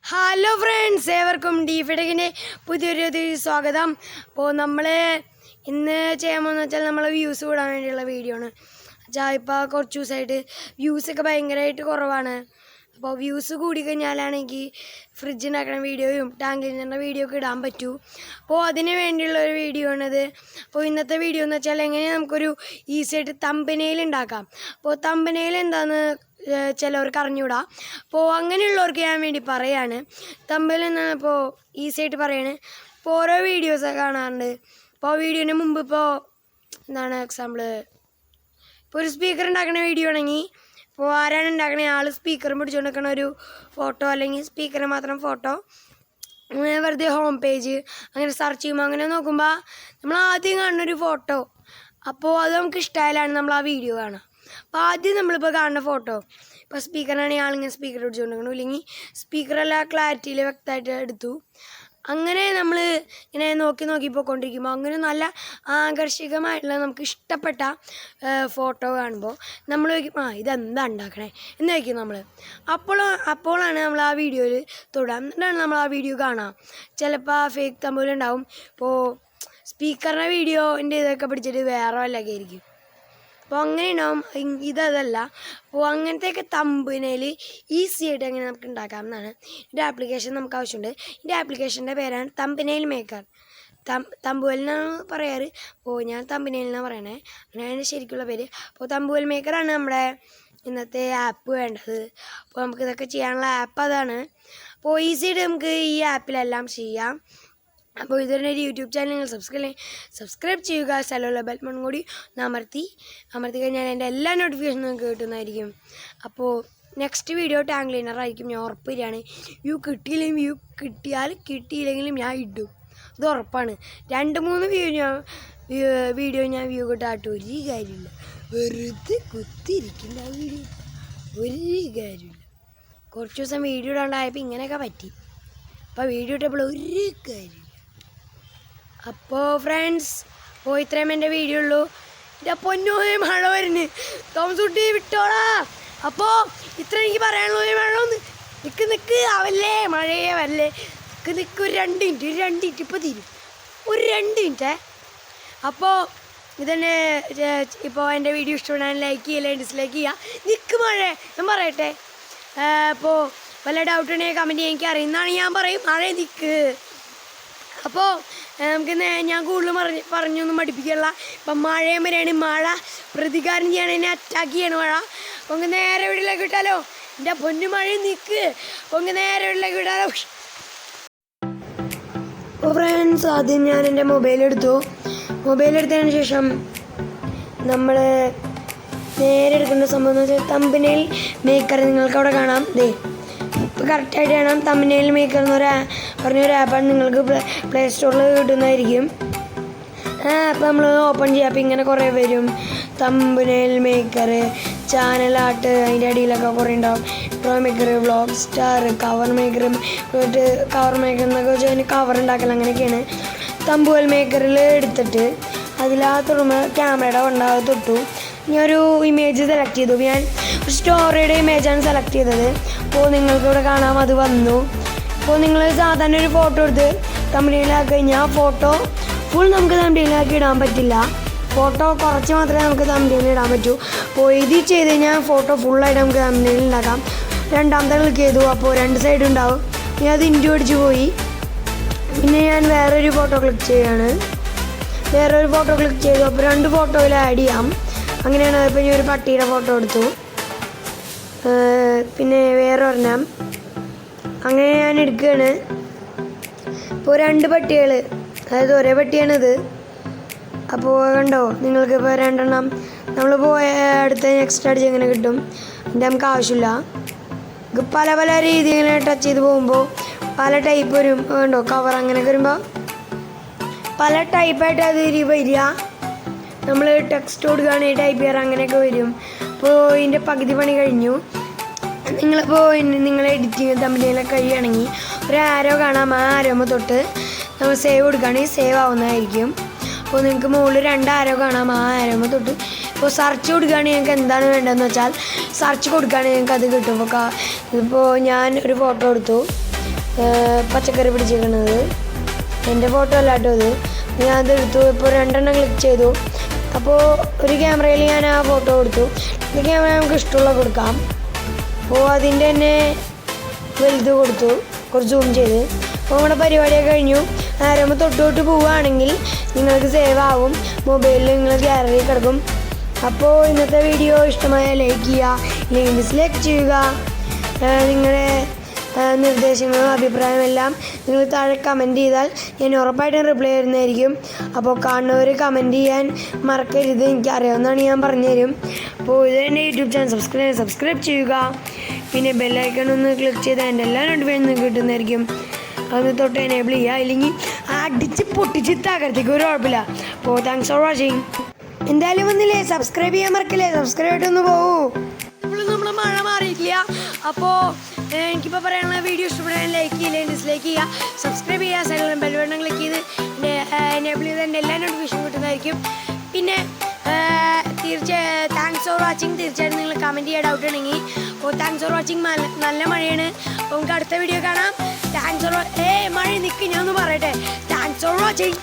Hello friends, ഏവർക്കും ഡീഫിടെക്കിൻ്റെ പുതിയൊരു സ്വാഗതം. അപ്പോൾ നമ്മൾ ഇന്ന് ചെയ്യാൻ പോകുന്നത് വെച്ചാൽ നമ്മൾ വ്യൂസ് കൂടാൻ വേണ്ടിയുള്ള വീഡിയോ ആണ്. ഇപ്പോൾ കുറച്ച് ദിവസമായിട്ട് വ്യൂസൊക്കെ ഭയങ്കരമായിട്ട് കുറവാണ്. അപ്പോൾ വ്യൂസ് കൂടിക്കഴിഞ്ഞാലാണെങ്കിൽ ഫ്രിഡ്ജ് ഉണ്ടാക്കുന്ന വീഡിയോയും ടാങ്ക് ക്ലീനറിൻ്റെ വീഡിയോ ഒക്കെ ഇടാൻ പറ്റൂ. അപ്പോൾ അതിന് വേണ്ടിയുള്ളൊരു വീഡിയോ ആണിത്. അപ്പോൾ ഇന്നത്തെ വീഡിയോ എന്ന് വെച്ചാൽ എങ്ങനെ നമുക്കൊരു ഈസി ആയിട്ട് തമ്പനെയിൽ ഉണ്ടാക്കാം. അപ്പോൾ തമ്പനെയിൽ എന്താണെന്ന് ചിലവർക്ക് അറിഞ്ഞൂടാ. അപ്പോൾ അങ്ങനെയുള്ളവർക്ക് ഞാൻ വേണ്ടി പറയാണ്. തമ്പനെയിൽ എന്താണ് ഇപ്പോൾ ഈസി ആയിട്ട് പറയാണ്. ഇപ്പോൾ ഓരോ വീഡിയോസൊക്കെ കാണാറുണ്ട്. അപ്പോൾ വീഡിയോന് മുമ്പ് ഇപ്പോൾ എന്താണ് എക്സാമ്പിള്, ഇപ്പോൾ ഒരു സ്പീക്കർ ഉണ്ടാക്കുന്ന വീഡിയോ ആണെങ്കിൽ ഇപ്പോൾ ആരാണ് ഉണ്ടാക്കണേ ആൾ സ്പീക്കറും പിടിച്ചുകൊണ്ട് നിൽക്കണ ഒരു ഫോട്ടോ, അല്ലെങ്കിൽ സ്പീക്കറിന് മാത്രം ഫോട്ടോ, അങ്ങനെ വെറുതെ ഹോം പേജ് അങ്ങനെ സെർച്ച് ചെയ്യുമ്പോൾ അങ്ങനെ നോക്കുമ്പോൾ നമ്മൾ ആദ്യം കാണുന്നൊരു ഫോട്ടോ, അപ്പോൾ അത് നമുക്ക് ഇഷ്ടമായാലാണ് നമ്മൾ ആ വീഡിയോ കാണുക. അപ്പോൾ ആദ്യം നമ്മളിപ്പോൾ കാണുന്ന ഫോട്ടോ, ഇപ്പോൾ സ്പീക്കറിനാണെങ്കിൽ ആളിങ്ങനെ സ്പീക്കർ പിടിച്ചുകൊണ്ടിരിക്കണം, ഇല്ലെങ്കിൽ സ്പീക്കറെല്ലാം ക്ലാരിറ്റിയിൽ വ്യക്തമായിട്ട് എടുത്തു. അങ്ങനെ നമ്മൾ ഇങ്ങനെ നോക്കി പോയിക്കൊണ്ടിരിക്കുമ്പോൾ അങ്ങനെ നല്ല ആകർഷകമായിട്ടുള്ള നമുക്ക് ഇഷ്ടപ്പെട്ട ഫോട്ടോ കാണുമ്പോൾ നമ്മൾ ചോദിക്കും, ഇതെന്താ ഉണ്ടാക്കണേ എന്ന് ചോദിക്കും നമ്മൾ. അപ്പോഴാണ് നമ്മൾ ആ വീഡിയോയിൽ തൊടാം. എന്നിട്ടാണ് നമ്മൾ ആ വീഡിയോ കാണാം. ചിലപ്പോൾ ഫേക്ക് തമ്പൂലുണ്ടാവും. ഇപ്പോൾ സ്പീക്കറിൻ്റെ വീഡിയോൻ്റെ ഇതൊക്കെ പിടിച്ചിട്ട് വേറെ വല്ലതൊക്കെ ആയിരിക്കും. അപ്പോൾ അങ്ങനെ ഉണ്ടാവും. ഇതല്ല. അപ്പോൾ അങ്ങനത്തെയൊക്കെ തമ്പനയിൽ ഈസി ആയിട്ട് അങ്ങനെ നമുക്ക് ഉണ്ടാക്കാം എന്നാണ്. ഇതിൻ്റെ ആപ്ലിക്കേഷൻ നമുക്ക് ആവശ്യമുണ്ട്. ഇതിൻ്റെ ആപ്ലിക്കേഷൻ്റെ പേരാണ് തമ്പനെയിൽ മേക്കർ. തമ്പുവലിനാണ് പറയാറ്. അപ്പോൾ ഞാൻ തമ്പനെയിലെന്നാണ് പറയണേ, അങ്ങനെയാണ് ശരിക്കുള്ള പേര്. അപ്പോൾ തമ്പുവൽ മേക്കറാണ് നമ്മുടെ ഇന്നത്തെ ആപ്പ് വേണ്ടത്. അപ്പോൾ നമുക്കിതൊക്കെ ചെയ്യാനുള്ള ആപ്പ് അതാണ്. അപ്പോൾ ഈസി ആയിട്ട് നമുക്ക് ഈ ആപ്പിലെല്ലാം ചെയ്യാം. അപ്പോൾ ഇതൊരു യൂട്യൂബ് ചാനൽ നിങ്ങൾ സബ്സ്ക്രൈബ് ചെയ്യുക. സ്ഥലമുള്ള ബെൽബട്ടൺ കൂടി അമർത്തി കഴിഞ്ഞാൽ എൻ്റെ എല്ലാ നോട്ടിഫിക്കേഷനും നിങ്ങൾക്ക് കിട്ടുന്നതായിരിക്കും. അപ്പോൾ നെക്സ്റ്റ് വീഡിയോ ടാങ്ക് ക്ലീനർ ആയിരിക്കും, ഞാൻ ഉറപ്പ് തരികയാണ്. കിട്ടിയില്ലെങ്കിലും ഞാൻ ഇടും, ഇത് ഉറപ്പാണ്. 2-3 വീഡിയോ ഞാൻ വ്യൂ കിട്ടാട്ട് ഒരു കാര്യമില്ല. വെറുതെ കുത്തിയിരിക്കുന്ന ആ വീഡിയോ ഒരു കാര്യമില്ല. കുറച്ച് ദിവസം വീഡിയോ ഇടാണ്ടായപ്പോൾ ഇങ്ങനെയൊക്കെ പറ്റി. അപ്പോൾ വീഡിയോ ഇട്ടപ്പോൾ ഒരു കാര്യം. അപ്പോൾ ഫ്രണ്ട്സ്, ഇത്രയും എൻ്റെ വീഡിയോ ഉള്ളൂ. എൻ്റെ പൊന്നോ മഴ വരുന്നു, തോമസുട്ടി വിട്ടോളാ. അപ്പോൾ ഇത്ര എനിക്ക് പറയാനുള്ളൂ. മഴയൊന്ന് നിൽക്ക് ആവല്ലേ, മഴയേ വരല്ലേ. നിൽക്ക് ഒരു 2 മിനിറ്റ് ഇപ്പോൾ തീരും. ഒരു 2 മിനിറ്റ്. അപ്പോൾ ഇതന്നെ. ഇപ്പോൾ എൻ്റെ വീഡിയോ ഇഷ്ടപ്പെടാൻ ലൈക്ക് ചെയ്യില്ല, ഡിസ്ലൈക്ക് ചെയ്യുക. നിൽക്ക് മഴ ഞാൻ പറയട്ടെ. അപ്പോൾ വല്ല ഡൗട്ട് ഉണ്ടെങ്കിൽ കമൻറ്റ് ചെയ്യാൻ എനിക്ക് അറിയുന്നതാണ്, ഞാൻ പറയും മഴ നിൽക്ക്. അപ്പോൾ നമുക്ക് ഞാൻ കൂടുതൽ പറഞ്ഞൊന്നും പഠിപ്പിക്കില്ല. ഇപ്പം മഴയും വരെയാണ്. മഴ പ്രതികാരം ചെയ്യണം, എന്നെ അറ്റാക്ക് ചെയ്യണം മഴ. അപ്പോൾ നേരെ വീട്ടിലേക്ക് വിട്ടാലോ. എൻ്റെ പൊന്നു മഴ നിൽക്ക്. അപ്പോൾ നേരെ വീട്ടിലേക്ക് വിട്ടാലോ. അപ്പോൾ ഫ്രണ്ട്സ്, ആദ്യം ഞാൻ എൻ്റെ മൊബൈലെടുത്തതിന് ശേഷം നമ്മൾ നേരെ എടുക്കേണ്ട സംഭവം എന്ന് വെച്ചാൽ തമ്പനെയിൽ മേക്കർ. നിങ്ങൾക്ക് അവിടെ കാണാം. ഇപ്പോൾ കറക്റ്റായിട്ട് കാണാം. തമ്പനെയിൽ മേക്കർ എന്ന് പറഞ്ഞൊരു ആപ്പാണ്. നിങ്ങൾക്ക് പ്ലേ സ്റ്റോറിൽ കിട്ടുന്നതായിരിക്കും. അപ്പോൾ നമ്മൾ ഓപ്പൺ ചെയ്യുക. അപ്പോൾ ഇങ്ങനെ കുറേ വരും. തമ്പനെയിൽ മേക്കർ, ചാനൽ ആർട്ട്, അതിൻ്റെ അടിയിലൊക്കെ കുറേ ഉണ്ടാവും. Draw maker, vlog star, cover maker എന്നൊക്കെ വെച്ചാൽ അതിന് കവർ ഉണ്ടാക്കൽ, അങ്ങനെയൊക്കെയാണ്. തമ്പുവൽ മേക്കറിൽ എടുത്തിട്ട് അതിലാത്തുമ്പോൾ ക്യാമറയുടെ ഉണ്ടാവും തൊട്ടു. ഞാനൊരു ഇമേജ് സെലക്ട് ചെയ്തു. ഞാൻ ഒരു സ്റ്റോറിയുടെ ഇമേജാണ് സെലക്ട് ചെയ്തത്. അപ്പോൾ നിങ്ങൾക്കിവിടെ കാണാം, അത് വന്നു. അപ്പോൾ നിങ്ങൾ സാധാരണ ഒരു ഫോട്ടോ എടുത്ത് തമ്പനെയിലാക്കി കഴിഞ്ഞാൽ ആ ഫോട്ടോ ഫുൾ നമുക്ക് തമ്പനെയിലാക്കി ഇടാൻ പറ്റില്ല. ഫോട്ടോ കുറച്ച് മാത്രമേ നമുക്ക് തമ്പനെയിൽ ഇടാൻ പറ്റൂ. അപ്പോൾ ഇത് ചെയ്ത് കഴിഞ്ഞാൽ ഫോട്ടോ ഫുള്ളായിട്ട് നമുക്ക് തമ്പനെയിൽ ഉണ്ടാക്കാം. രണ്ടാമത്തെ ക്ലിക്ക് ചെയ്തു. അപ്പോൾ 2 സൈഡ് ഉണ്ടാവും. ഞാൻ അത് ഇൻറ്റു അടിച്ച് പോയി. പിന്നെ ഞാൻ വേറൊരു ഫോട്ടോ ക്ലിക്ക് ചെയ്യാണ്. അപ്പോൾ 2 ഫോട്ടോയിൽ ആഡ് ചെയ്യാം. അങ്ങനെയാണ്. ഇപ്പോൾ ഞാൻ ഒരു പട്ടിയുടെ ഫോട്ടോ എടുത്തു. പിന്നെ വേറെ ഒരെണ്ണം അങ്ങനെ ഞാൻ എടുക്കുകയാണ്. ഇപ്പോൾ 2 പട്ടികൾ, അതായത് ഒരേ പട്ടിയാണിത്. അപ്പോൾ കണ്ടോ നിങ്ങൾക്കിപ്പോൾ 2 എണ്ണം നമ്മൾ പോയ അടുത്ത് നെക്സ്റ്റ് അടിച്ച് എങ്ങനെ കിട്ടും. അതിൻ്റെ നമുക്ക് ആവശ്യമില്ല. പല രീതിയിൽ ടച്ച് ചെയ്ത് പോകുമ്പോൾ പല ടൈപ്പ് വരും. കണ്ടോ കവർ അങ്ങനെയൊക്കെ വരുമ്പോൾ പല ടൈപ്പായിട്ട് അത് വരിക. നമ്മൾ ടെക്സ്റ്റ് കൊടുക്കുകയാണെങ്കിൽ ടൈപ്പ് ചെയ്യാറ് അങ്ങനെയൊക്കെ വരും. അപ്പോൾ ഇതിൻ്റെ പകുതി പണി കഴിഞ്ഞു. നിങ്ങൾ എഡിറ്റിങ് തമ്പനെയിലൊക്കെ കഴിയുകയാണെങ്കിൽ ഒരു ആരോ കാണാം. ആ ആരോമ തൊട്ട് നമ്മൾ സേവ് കൊടുക്കുകയാണെങ്കിൽ സേവ് ആവുന്നതായിരിക്കും. അപ്പോൾ നിങ്ങൾക്ക് മുകളിൽ 2 ആരോ കാണാം. ആ ആരോമ തൊട്ട് ഇപ്പോൾ സെർച്ച് കൊടുക്കുകയാണെങ്കിൽ നിങ്ങൾക്ക് എന്താണ് വേണ്ടതെന്ന് വെച്ചാൽ സെർച്ച് കൊടുക്കുകയാണെങ്കിൽ നിങ്ങൾക്ക് അത് കിട്ടും. ഇപ്പോൾ ഞാൻ ഒരു ഫോട്ടോ എടുത്തു. പച്ചക്കറി പിടിച്ചിരിക്കുന്നത്. എൻ്റെ ഫോട്ടോ അല്ല കേട്ടോ ഇത്. ഞാൻ അതെടുത്തു. ഇപ്പോൾ 2 എണ്ണം ക്ലിക്ക് ചെയ്തു. അപ്പോൾ ഒരു ക്യാമറയിൽ ഞാൻ ആ ഫോട്ടോ കൊടുത്തു. ഈ ക്യാമറ നമുക്ക് ഇഷ്ടമുള്ള കൊടുക്കാം. അപ്പോൾ അതിൻ്റെ തന്നെ വലുത് കൊടുത്തു, കുറച്ച് സൂം ചെയ്ത്. അപ്പോൾ നമ്മുടെ പരിപാടിയൊക്കെ കഴിഞ്ഞു. ആരംഭം തൊട്ട് പോവുകയാണെങ്കിൽ നിങ്ങൾക്ക് സേവ് ആവും, മൊബൈലിൽ നിങ്ങൾ ഗാലറിയിൽ കിടക്കും. അപ്പോൾ ഇന്നത്തെ വീഡിയോ ഇഷ്ടമായ ലൈക്ക് ചെയ്യുക, ഇല്ലെങ്കിൽ ഡിസ്ലൈക്ക് ചെയ്യുക. നിങ്ങളുടെ നിർദ്ദേശങ്ങളും അഭിപ്രായമെല്ലാം നിങ്ങൾ താഴെ കമൻറ്റ് ചെയ്താൽ ഞാൻ ഉറപ്പായിട്ടും റിപ്ലൈ തരുന്നതായിരിക്കും. അപ്പോൾ കാണുന്നവർ കമൻറ്റ് ചെയ്യാൻ മറക്കരുത്, എനിക്കറിയാവുന്നതാണ് ഞാൻ പറഞ്ഞുതരും. അപ്പോൾ ഇത് എൻ്റെ യൂട്യൂബ് ചാനൽ സബ്സ്ക്രൈബ് ചെയ്യുക. പിന്നെ ബെല്ലൈക്കൺ ഒന്ന് ക്ലിക്ക് ചെയ്താൽ എൻ്റെ എല്ലാ നോട്ടിഫിക്കേഷനും കിട്ടുന്നതായിരിക്കും. അതൊന്ന് തൊട്ട് എനേബിൾ ചെയ്യുക, ഇല്ലെങ്കിൽ അടിച്ച് പൊട്ടിച്ച് തകർത്തേക്ക് ഒരു കുഴപ്പമില്ല. അപ്പോൾ താങ്ക്സ് ഫോർ വാച്ചിങ്. എന്തായാലും വന്നില്ലേ, സബ്സ്ക്രൈബ് ചെയ്യാൻ മറക്കില്ലേ, സബ്സ്ക്രൈബ് ആയിട്ടൊന്ന് പോകൂ. നമ്മൾ മഴ മാറിയിട്ടില്ല. അപ്പോൾ എനിക്കിപ്പോൾ പറയാനുള്ള വീഡിയോ ഇഷ്ടപ്പെടാൻ ലൈക്ക് ചെയ്യില്ലേ, ഡിസ്ലൈക്ക് ചെയ്യുക, സബ്സ്ക്രൈബ് ചെയ്യുക, സൈഡിൽ ബെൽ ബട്ടൺ ക്ലിക്ക് ചെയ്ത് എനേബിൾ ചെയ്ത് എൻ്റെ എല്ലാ നോട്ടിഫിക്കേഷനും കിട്ടുന്നതായിരിക്കും. പിന്നെ താങ്ക്സ് ഫോർ വാച്ചിങ്. തീർച്ചയായിട്ടും നിങ്ങൾ കമൻറ്റ് ചെയ്യാൻ ഡൗട്ട് ഉണ്ടെങ്കിൽ. അപ്പോൾ താങ്ക്സ് ഫോർ വാച്ചിങ്. നല്ല മഴയാണ്. അപ്പോൾ നമുക്ക് അടുത്ത വീഡിയോ കാണാം. താങ്ക്സ് ഫോർ മഴ നിൽക്കും, ഞാൻ ഒന്ന് പറയട്ടെ. Thanks for watching.